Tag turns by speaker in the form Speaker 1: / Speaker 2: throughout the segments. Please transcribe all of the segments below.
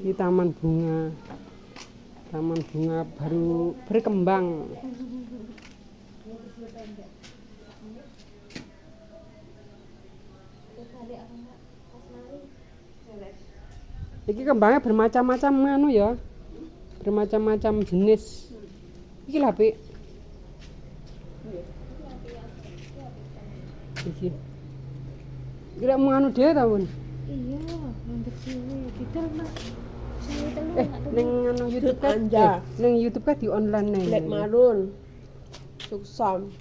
Speaker 1: Ini taman bunga. Taman bunga baru berkembang. Iki kembangnya bermacam-macam anu ya. Bermacam-macam jenis. Iki lha, Pik. Iki. Iki lek mau anu dhewe ta, Bun?
Speaker 2: Iya, mandek dhewe. Didol, Mas.
Speaker 1: Ning anu YouTube kan
Speaker 3: Anja.
Speaker 1: ning YouTube kan di online nih.
Speaker 3: Black Marun. Suksam.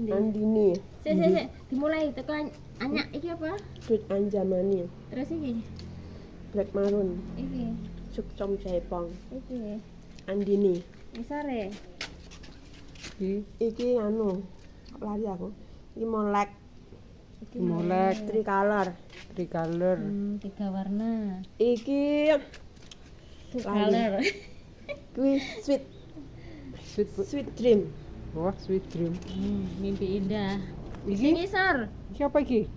Speaker 3: Andini.
Speaker 2: Sik. Dimulai teko anyak iki apa?
Speaker 3: Dut Anjamani.
Speaker 2: Terus iki.
Speaker 3: Black Marun.
Speaker 2: Iki.
Speaker 3: Suksam Jaipong.
Speaker 2: Iki.
Speaker 3: Andini.
Speaker 2: Isare.
Speaker 3: Iki anu. Kok lari aku. Iki molek.
Speaker 1: Molek
Speaker 3: Tricolor.
Speaker 1: tricolor.
Speaker 2: 3 warna.
Speaker 3: Iki
Speaker 2: Color.
Speaker 3: kuwi sweet
Speaker 1: Sweet
Speaker 3: dream.
Speaker 1: wah, sweet dream.
Speaker 2: Mimpi indah.
Speaker 1: Iki
Speaker 2: Ngisor.
Speaker 1: siapa iki?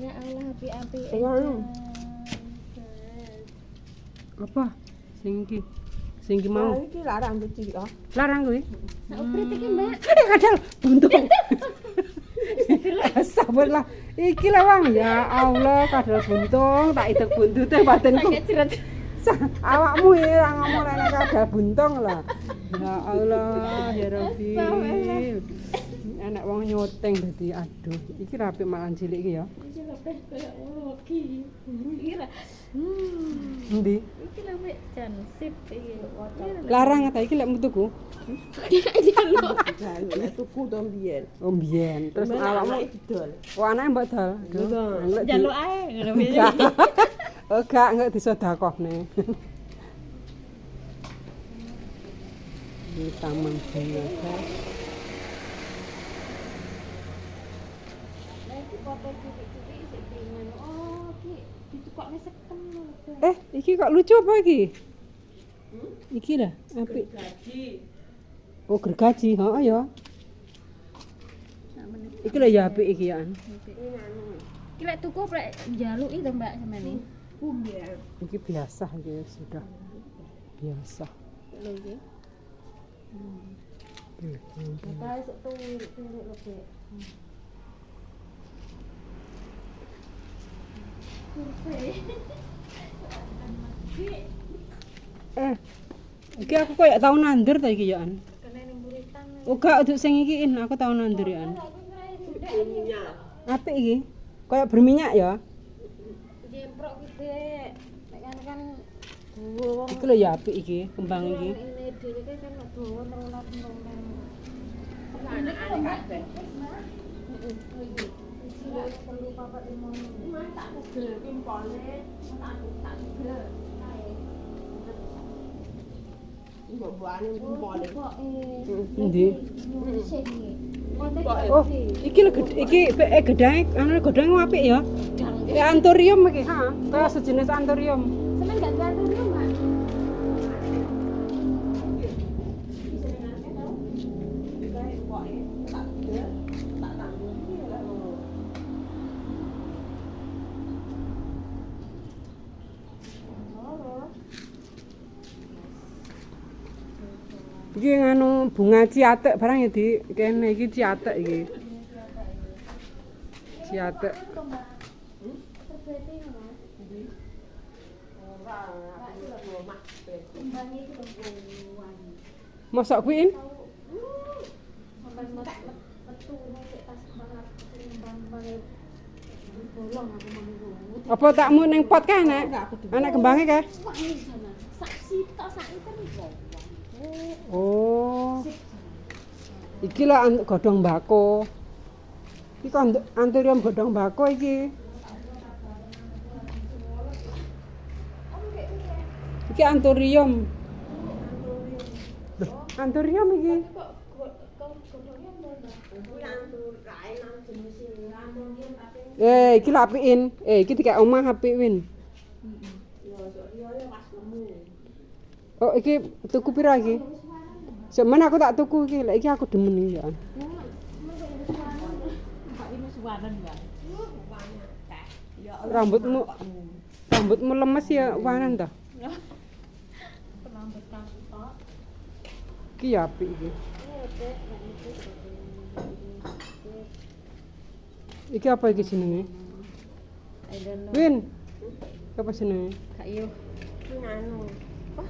Speaker 2: Ya Allah, api-api.
Speaker 3: Iya, anu.
Speaker 1: Apa? Sing iki mau.
Speaker 3: Iki larang kecil ya.
Speaker 1: Larang kuwi.
Speaker 2: Sauprit iki, Mbak.
Speaker 1: Kadal buntung. Astagfirullah. Iki lawang ya Allah, kadal buntung, tak idek buntute batinku.
Speaker 2: Pakai jerat.
Speaker 1: Awakmu ya ngomong rene kadal buntung lah. Ya Allah, ya Rabbi. Enak wong nyoteng dadi aduh. Iki rapi malah cilik iki ya.
Speaker 2: Iki lebih kayak ngono iki. Iki ra.
Speaker 1: Endi?
Speaker 2: Iki lebih cansip iki.
Speaker 1: Larang ta iki lek metuku.
Speaker 2: Jaluk.
Speaker 3: Jaluk tuku to mbiyen.
Speaker 1: Oh mbiyen. Terus awakmu
Speaker 3: didol.
Speaker 1: oh anake mbok dal. Aduh.
Speaker 2: Jaluk ae ngono piye.
Speaker 1: Oh gak disedekahne. Di taman bunga guys.
Speaker 2: Lagi foto cilik-cilik sik pengen. Oh, iki ditukokne sekem lho.
Speaker 1: Iki kok lucu apa iki? Iki lah, apik.
Speaker 3: Gaji.
Speaker 1: Oh, gergaji, heeh ya. Iki lho ya apik iki ya.
Speaker 2: Iki lek tuku lek njaluki to Mbak sampeyan.
Speaker 3: Mbiyen.
Speaker 1: Iki biasa iki sudah biasa.
Speaker 2: Lho iki. Bapak esuk tulik-tulik lho, Dek.
Speaker 1: Iki aku koyo tau nandur ta iki ya an.
Speaker 2: Kene ning buritan.
Speaker 1: Oh gak untuk sing iki aku tau nandur ya an. Apik iki. Koyo berminyak ya.
Speaker 2: Jemprok ki, Dek. Nek kan dawa wong
Speaker 1: Iki lho ya apik iki, kembang iki.
Speaker 2: ini dhewe kan dawa merolat-merolat.
Speaker 3: Anak-anak kabeh.
Speaker 2: Perlu papat limon.
Speaker 3: Mas tak tegel pimpone, tak tegel. Mbok-mbokane pimpone.
Speaker 1: Endi?
Speaker 2: Oh,
Speaker 1: Oh, iki lho iki gedang anu godhong apik ya. Ya anthurium iki, ha. Kaya sejenis anthurium.
Speaker 2: Seneng gak gantung dulu, Mbak?
Speaker 1: Iki nganu bunga ciatek barang ya di kene iki ciatek iki. Ciatek. Masak kuwi? Apa takmu ning pot kae nek? Anak kembange kae?
Speaker 2: Saksi tok sak liter iki.
Speaker 1: Oh. Iki lah godhong mbako. Iki kok anthurium godhong mbako iki. Iki anthurium. Loh, anthurium iki. Iki lak apikin. Iki dikek omah apik win. Oh, iki tuku pira iki? Semen aku tak tuku iki, lek iki aku demen iki ya. Rambutmu Rambutmu lemes ya wanan ta?
Speaker 2: Penambut kantor.
Speaker 1: Iki ya apik iki.
Speaker 2: Iya, Dek. Nek iki.
Speaker 1: Iki apa iki jenenge?
Speaker 2: I don't know.
Speaker 1: Win. Apa jenenge?
Speaker 2: Kak Yo.
Speaker 3: Nganu. Apa?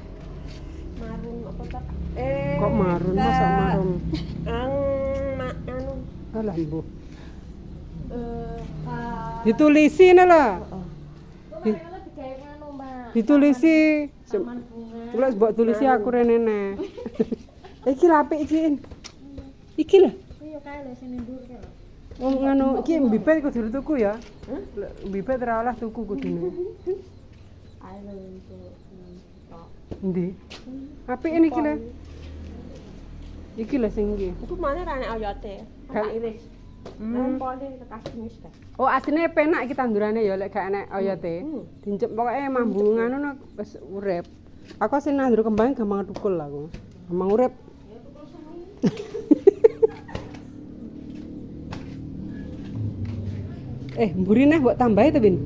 Speaker 3: Marun apa tak?
Speaker 1: Kok marun masa marun?
Speaker 3: Anu.
Speaker 1: Alah mbuh.
Speaker 3: Pak.
Speaker 1: Ditulisi lah.
Speaker 2: Kok malah digawe ngono, Mbak.
Speaker 1: Ditulisi.
Speaker 2: Taman bunga.
Speaker 1: Kula mbok tulisi aku rene ne. Iki lha apik iki. Iki lho.
Speaker 2: Iya kae lho sing ndur kae lho.
Speaker 1: Wong nganu iki mbibet kudu tuku ya. Mbibet ora oleh tuku kudune.
Speaker 3: Ayo untuk tok.
Speaker 1: Endi? Apik iki lho. Iki lho sing iki.
Speaker 3: Iku mana rane oyote? Tak iris. Poli kekasih ta.
Speaker 1: Oh, asline penak iki tandurane ya lek gak enek oyote. Dincep pokoke mambu nganu wis urip. Aku sing nandur kembang gampang tukul aku. Gampang urip. Mburi neh mbok tambahi to, Bin?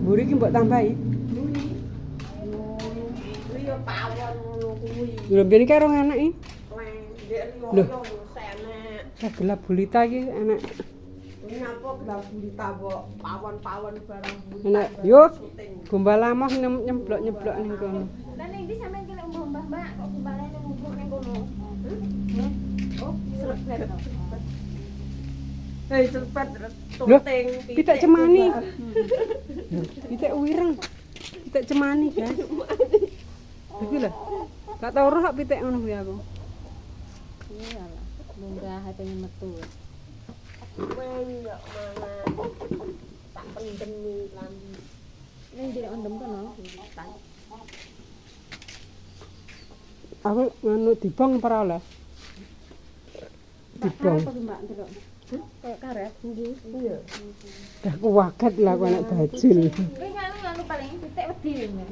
Speaker 1: Mburi iki mbok tambahi.
Speaker 3: Yo pawon ngono kuwi.
Speaker 1: Lho ben iki ora enak iki.
Speaker 3: Ndek
Speaker 1: Loh.
Speaker 3: yo senek.
Speaker 1: Saya gelap gulita iki enak.
Speaker 3: Ini apa gelap gulita mbok pawon-pawon barang gulita.
Speaker 1: Enak. Yo. Gombal lamoh nyeblok-nyeblok ning kono.
Speaker 2: Lah ning ndi sampean ki lek mbah-mbah kok gumbalane ngumpul ning kono. Oh, selepet to.
Speaker 3: Hei cepet
Speaker 1: Loh,
Speaker 3: tunting
Speaker 1: pitik cemani. Pitik wireng. Pitik cemani, guys. Iki lho. Gak tau roh sak pitik ngono kuwi aku.
Speaker 2: Iya lah. Munggah hatene metu.
Speaker 3: Wen yo mangan. Tak pendem lambi.
Speaker 2: Ning ndi ondem kono.
Speaker 1: Aku nganu dibong ora oleh. Dibong.
Speaker 2: Apa ki Mbak ndelok? Kayak karet.
Speaker 3: Iya.
Speaker 1: Dah kuwaget lah aku anak bajul.
Speaker 2: Kuwi nganu paling pitik wedi men.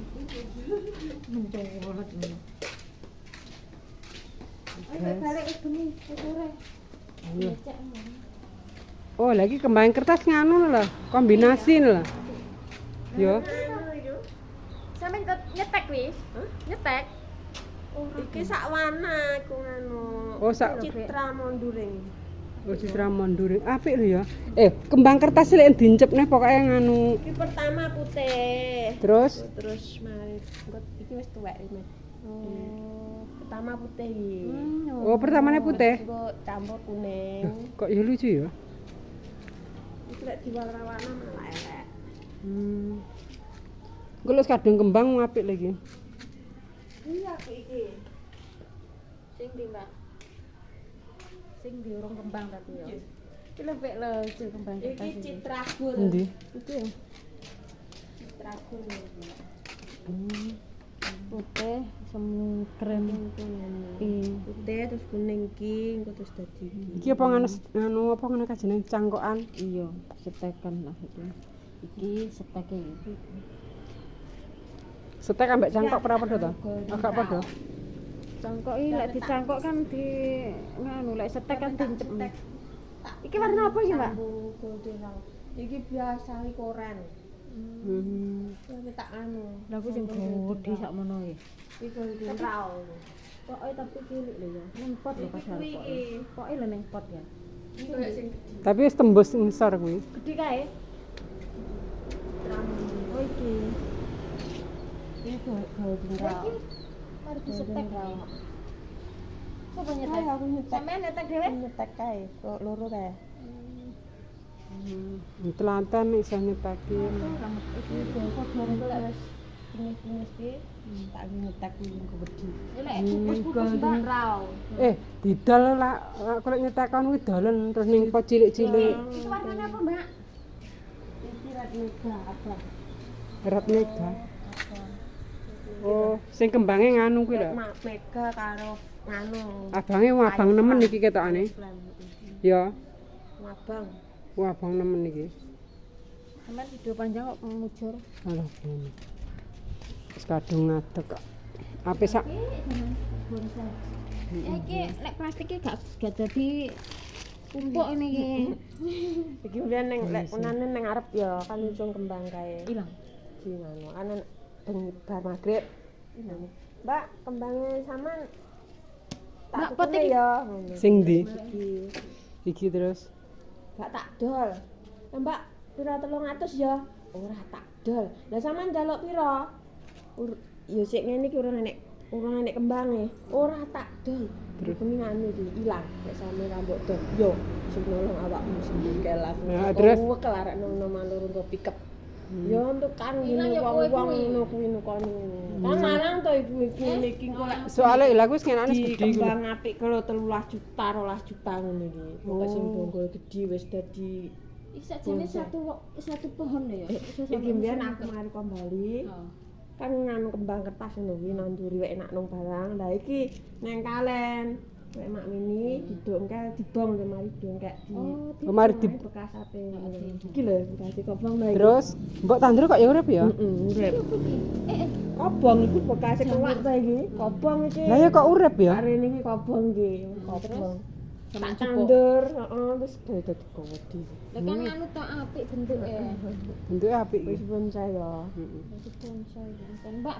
Speaker 2: Mendeng banget men. Ayo balik wis bengi, wis sore.
Speaker 1: Ayo.
Speaker 2: Cek.
Speaker 1: Oh, lagi kembang kertas nganu lho, kombinasi lho. Yo.
Speaker 2: Sampeyan kok nyetek wis? Nyetek.
Speaker 3: Iki sak warna aku nganu.
Speaker 1: Oh, sak
Speaker 3: Citra monduring.
Speaker 1: Oh, citra mondur. Apik lho ya. Kembang kertas lek dincepne pokoke nganu.
Speaker 3: Iki pertama putih.
Speaker 1: Terus
Speaker 3: Terus mari engko iki wis tuwek iki.
Speaker 2: Oh.
Speaker 3: Pertama putih iki.
Speaker 1: oh pertamane putih.
Speaker 3: Engko campur kuning.
Speaker 1: Kok ya lucu ya?
Speaker 3: Iki lek diwarna-warna malah elek.
Speaker 1: Engko lek kadung kembang apik lagi.
Speaker 3: Iya iki.
Speaker 2: Sing ndi, Mbak? Sing di urung kembang tapi ya. Iki lebih lho cil kembang kertas
Speaker 3: Iki citra gul.
Speaker 1: Endi?
Speaker 2: Itu ya.
Speaker 3: Citra gul.
Speaker 2: Putih semu krem kuning.
Speaker 3: Putih terus kuning iki engko terus dadi iki.
Speaker 1: Iki apa nganu apa ngene kajene cangkokan?
Speaker 2: Iya, setekan lah itu. Iki seteke iki.
Speaker 1: Setek ambek cangkok ora padha to? Agak padha.
Speaker 2: Cangkok iki lek dicangkok kan di nganu lek setek kan dincep. Iki warna apa iki, Mbak?
Speaker 3: Golden Hour. Iki biasa iki koren. Iki tak anu.
Speaker 2: Lah aku sing gede sakmono iki.
Speaker 3: Iki Golden Hour.
Speaker 2: Pokoke tapi cilik lho ya. Ning pot lho padahal
Speaker 3: Kuwi
Speaker 2: pokoke.
Speaker 3: iki.
Speaker 2: Pokoke lho ning pot ya.
Speaker 3: Iki koyo sing
Speaker 1: Tapi wis tembus ngisor kuwi.
Speaker 2: Gede kae.
Speaker 3: rambut.
Speaker 2: Oh iki. Ini Golden Hour. Mari disetek kae. Sopo nyetek?
Speaker 3: Aku nyetek.
Speaker 2: Sampeyan nyetek dhewe?
Speaker 3: Nyetek kae, kok loro kae.
Speaker 1: Telantan iso nyetakin.
Speaker 3: Iki padha engko lek wis jenis-jenis iki tak nyetek engko wedi.
Speaker 2: Lek putus-putus Mbak.
Speaker 3: Hour.
Speaker 1: Didol lah aku lek nyetakon kuwi dolen terus ning pot cilik-cilik.
Speaker 2: Itu warnanya apa, Mbak?
Speaker 3: Iki red mega abang.
Speaker 1: Erat mega. Oh, sing kembange nganu kuwi lho.
Speaker 3: Mega karo nganu.
Speaker 1: Abange abang nemen iki ketokane. Ya,
Speaker 3: Abang.
Speaker 1: abang nemen iki.
Speaker 2: Sampeyan video panjang kok mujur.
Speaker 1: Alah, ben. Wis kadung ngadeg kok. Ape sak
Speaker 2: Iki lek plastik iki gak dadi tumpuk ini iki.
Speaker 3: Iki mbiyen ning lek unane ning arep ya kan langsung kembang kae.
Speaker 2: Ilang.
Speaker 3: iki ngono. Kan bar magrib. Mbak, kembangnya sampean tak
Speaker 2: Mbak,
Speaker 3: tukune
Speaker 2: petik.
Speaker 3: ya ngono.
Speaker 1: Sing ndi?
Speaker 3: Iki.
Speaker 1: Iki terus.
Speaker 3: Gak tak dol. Ya, Mbak, pira 300 ya? Ora tak dol. Lah sampean njaluk pira? Ya sik ngene iki urung enek kembange. Ora tak dol. Terus kene ngene iki ilang nek sampe rambut dol. Yo, sing nolong awakmu sendiri lah.
Speaker 1: Ya, terus?
Speaker 3: Wekel arek nang manurun to pick up. Ya untuk kan
Speaker 2: Ilang
Speaker 3: ngene
Speaker 2: ya kowe
Speaker 3: wong-wong
Speaker 2: kuwi.
Speaker 3: ngono kuwi kono. Kan larang to ibu-ibu niki kok lek
Speaker 1: Soale lha kuwi skenane
Speaker 3: di
Speaker 1: gedhe iku.
Speaker 3: kembang apik kalau 13 juta 12 juta ngono iki. Pokoke sing
Speaker 1: Oh.
Speaker 3: bonggol gedhi wis dadi
Speaker 2: Iki sakjane satu pohon lho ya.
Speaker 3: iki mbiyen aku mari kembali
Speaker 2: Oh.
Speaker 3: kan nganu kembang kertas ngono kuwi nang nduri wek enak nang barang. Lah iki neng kalen wek mak mini didongke dibong mari dongkek di
Speaker 1: Kemari di
Speaker 3: bekas ape. Iki lho dadi kobong lho iki.
Speaker 1: terus Mbok Tandro kok ya urip ya?
Speaker 3: Urip. Kobong iku bekas keluak ta iki. Kobong iki.
Speaker 1: Lah ya kok urip ya?
Speaker 3: Hari ini kobong iki, kobong.
Speaker 2: Sama
Speaker 3: Tak
Speaker 2: jupuk.
Speaker 3: tandur, heeh, wis dadi kewedi.
Speaker 2: Lah kan anu tok apik bentuke.
Speaker 1: Bentuke apik
Speaker 3: Wis
Speaker 1: iki.
Speaker 3: bonsai ya.
Speaker 1: Heeh.
Speaker 2: Wis bonsai. Mbak